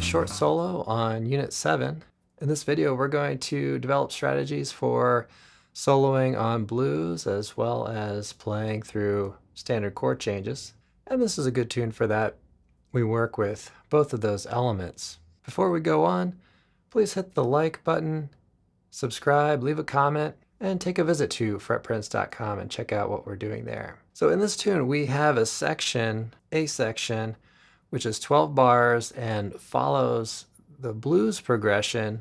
Short solo on Unit 7. In this video, we're going to develop strategies for soloing on blues as well as playing through standard chord changes. And this is a good tune for that. We work with both of those elements. Before we go on, please hit the like button, subscribe, leave a comment, and take a visit to fretprints.com and check out what we're doing there. So in this tune, we have a section, which is 12 bars and follows the blues progression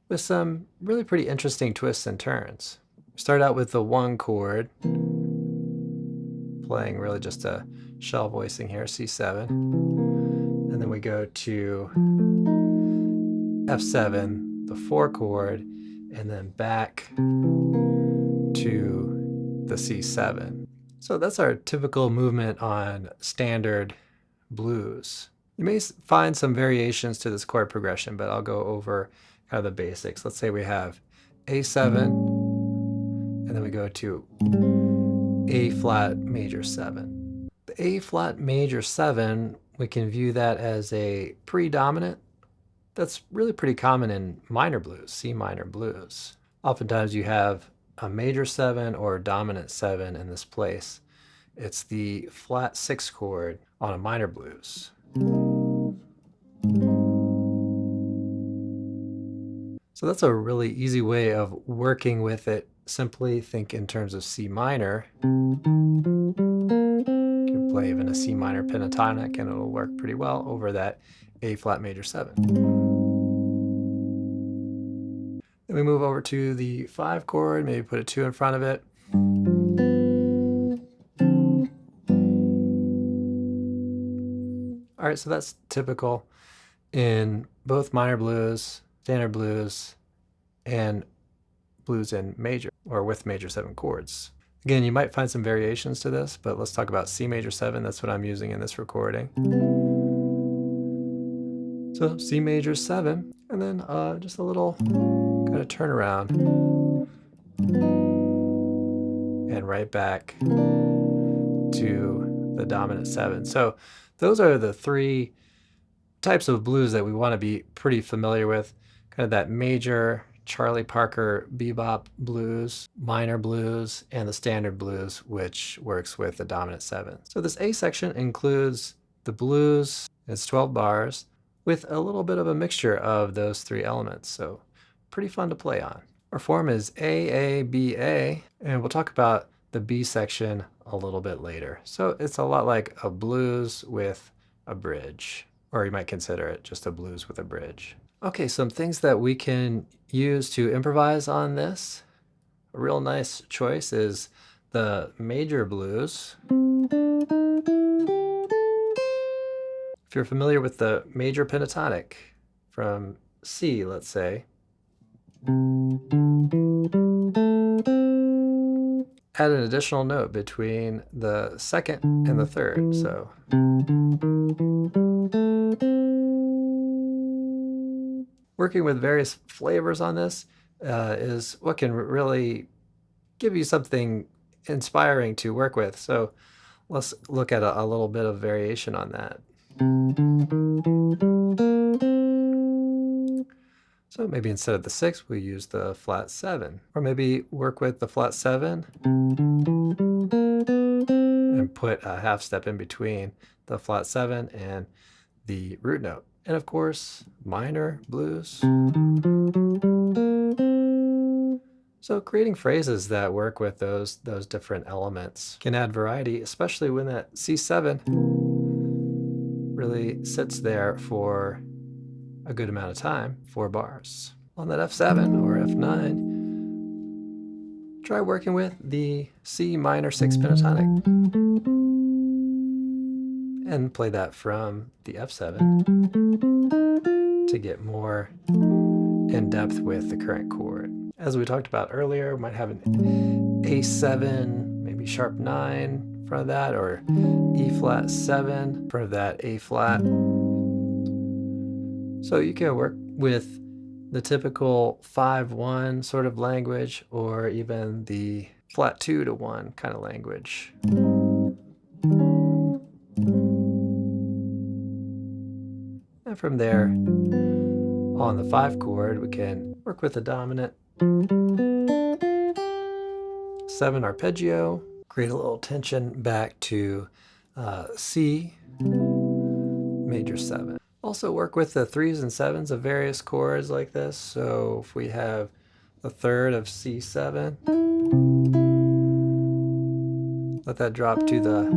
with some really pretty interesting twists and turns. We start out with the 1 chord, playing really just a shell voicing here, C7. And then we go to F7, the 4 chord, and then back to the C7. So that's our typical movement on standard blues. You may find some variations to this chord progression, but I'll go over kind of the basics. Let's say we have A7, and then we go to A flat major 7. The A flat major 7, we can view that as a predominant. That's really pretty common in minor blues, C minor blues. Oftentimes you have a major 7 or dominant 7 in this place. It's the flat 6 chord on a minor blues. So that's a really easy way of working with it. Simply think in terms of C minor. You can play even a C minor pentatonic and it'll work pretty well over that A flat major 7. Then we move over to the 5 chord, maybe put a 2 in front of it. All right, so that's typical in both minor blues, standard blues, and blues in major, or with major 7 chords. Again, you might find some variations to this, but let's talk about C major 7. That's what I'm using in this recording. So C major 7, and then just a little kind of turnaround. And right back to the dominant 7. So those are the 3 types of blues that we want to be pretty familiar with. Kind of that major Charlie Parker bebop blues, minor blues, and the standard blues, which works with the dominant 7. So this A section includes the blues, it's 12 bars, with a little bit of a mixture of those 3 elements. So pretty fun to play on. Our form is AABA, and we'll talk about the B section a little bit later. So it's a lot like a blues with a bridge, or you might consider it just a blues with a bridge. Okay, some things that we can use to improvise on this. A real nice choice is the major blues. If you're familiar with the major pentatonic from C, let's say, add an additional note between the 2nd and the 3rd. So working with various flavors on this is what can really give you something inspiring to work with. So let's look at a little bit of variation on that. So maybe instead of the 6, we use the flat 7. Or maybe work with the flat 7 and put a half step in between the flat 7 and the root note. And of course, minor blues. So creating phrases that work with those different elements can add variety, especially when that C7 really sits there for a good amount of time, 4 bars. On that F7 or F9, try working with the C minor 6 pentatonic and play that from the F7 to get more in depth with the current chord. As we talked about earlier, we might have an A7, maybe sharp 9 front of that, or E flat 7 in front of that A flat. So you can work with the typical 5-1 sort of language, or even the flat 2 to 1 kind of language. And from there, on the 5 chord, we can work with the dominant 7 arpeggio, create a little tension back to C major 7. Also work with the 3s and 7s of various chords like this. So if we have the 3rd of C7, let that drop to the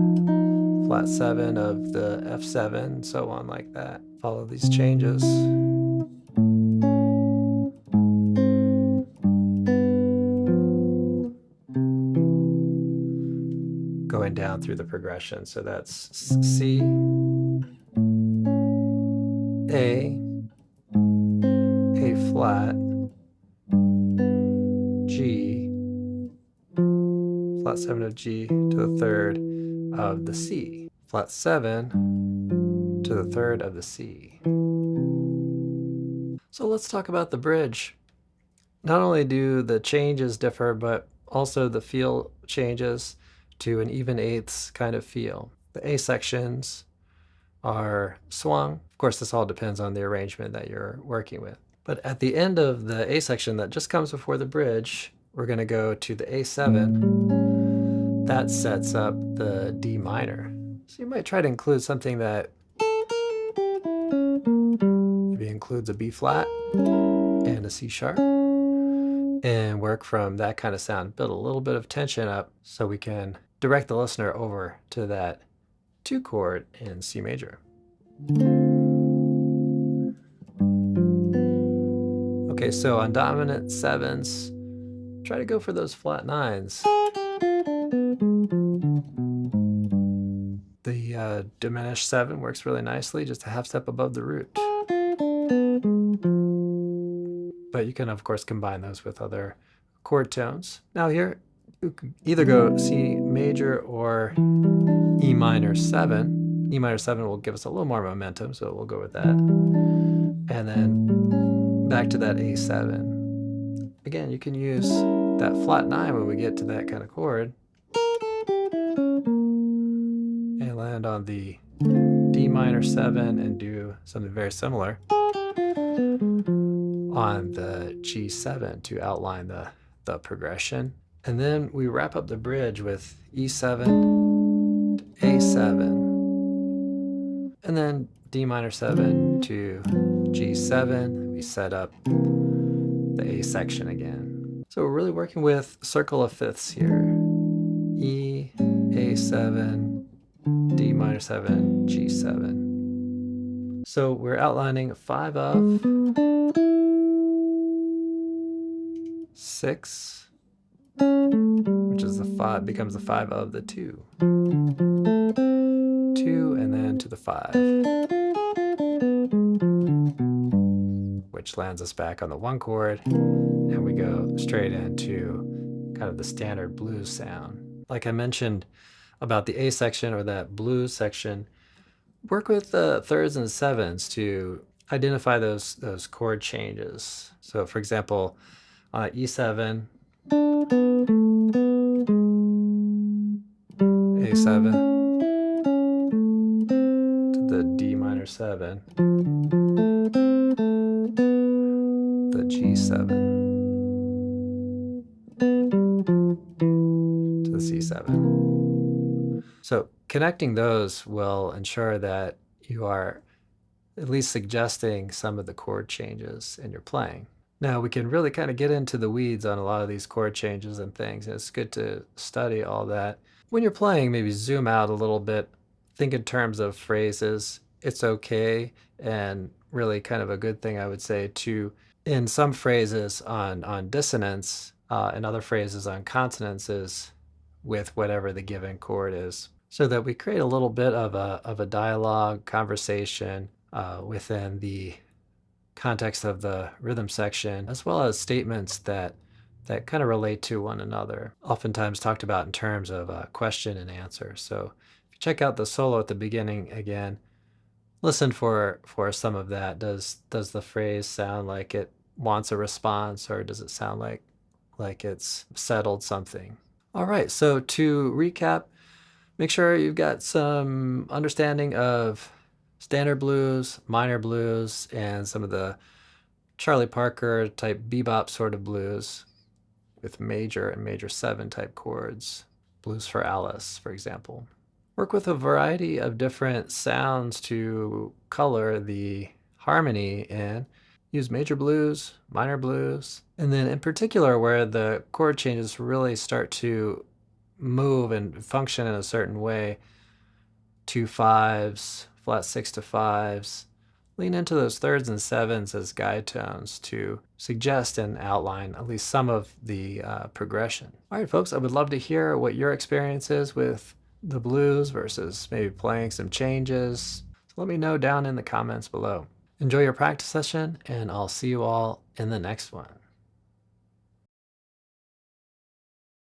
flat 7 of the F7, and so on like that. Follow these changes. Going down through the progression. So that's C, A flat, G, flat 7 of G to the 3rd of the C, flat 7 to the 3rd of the C. So let's talk about the bridge. Not only do the changes differ, but also the feel changes to an even eighths kind of feel. The A sections are swung. Of course, this all depends on the arrangement that you're working with. But at the end of the A section that just comes before the bridge, we're going to go to the A7. That sets up the D minor. So you might try to include something that maybe includes a B flat and a C sharp, and work from that kind of sound. Build a little bit of tension up so we can direct the listener over to that 2 chord in C major. Okay, so on dominant 7s, try to go for those flat 9s. The diminished 7 works really nicely, just a half step above the root. But you can, of course, combine those with other chord tones. Now here, you could either go C major or E minor 7. E minor 7 will give us a little more momentum, so we'll go with that. And then back to that A7. Again, you can use that flat 9 when we get to that kind of chord, and land on the D minor 7 and do something very similar on the G7 to outline the progression. And then we wrap up the bridge with E7 to A7, and then D minor 7 to G7. We set up the A section again. So we're really working with circle of fifths here. E, A7, D minor 7, G7. So we're outlining 5 of, 6, which is the 5, becomes the 5 of the 2. 2, and then to the 5, which lands us back on the 1 chord, and we go straight into kind of the standard blues sound. Like I mentioned about the A section, or that blues section, work with the 3rds and 7s to identify those chord changes. So for example, E7, A7 to the D minor 7, the G7 to the C7. So connecting those will ensure that you are at least suggesting some of the chord changes in your playing. Now we can really kind of get into the weeds on a lot of these chord changes and things, and it's good to study all that. When you're playing, maybe zoom out a little bit, think in terms of phrases. It's okay, and really kind of a good thing, I would say, to, in some phrases on dissonance, and other phrases on consonances with whatever the given chord is, so that we create a little bit of a dialogue, conversation within the context of the rhythm section, as well as statements that that kind of relate to one another, oftentimes talked about in terms of question and answer. So if you check out the solo at the beginning again, listen for some of that. Does the phrase sound like it wants a response, or does it sound like it's settled something? All right, so to recap, make sure you've got some understanding of standard blues, minor blues, and some of the Charlie Parker type bebop sort of blues with major and major 7 type chords. Blues for Alice, for example. Work with a variety of different sounds to color the harmony and use major blues, minor blues, and then in particular where the chord changes really start to move and function in a certain way, 2/5s, flat 6 to 5s, lean into those thirds and sevens as guide tones to suggest and outline at least some of the progression. All right, folks, I would love to hear what your experience is with the blues versus maybe playing some changes. So let me know down in the comments below. Enjoy your practice session, and I'll see you all in the next one.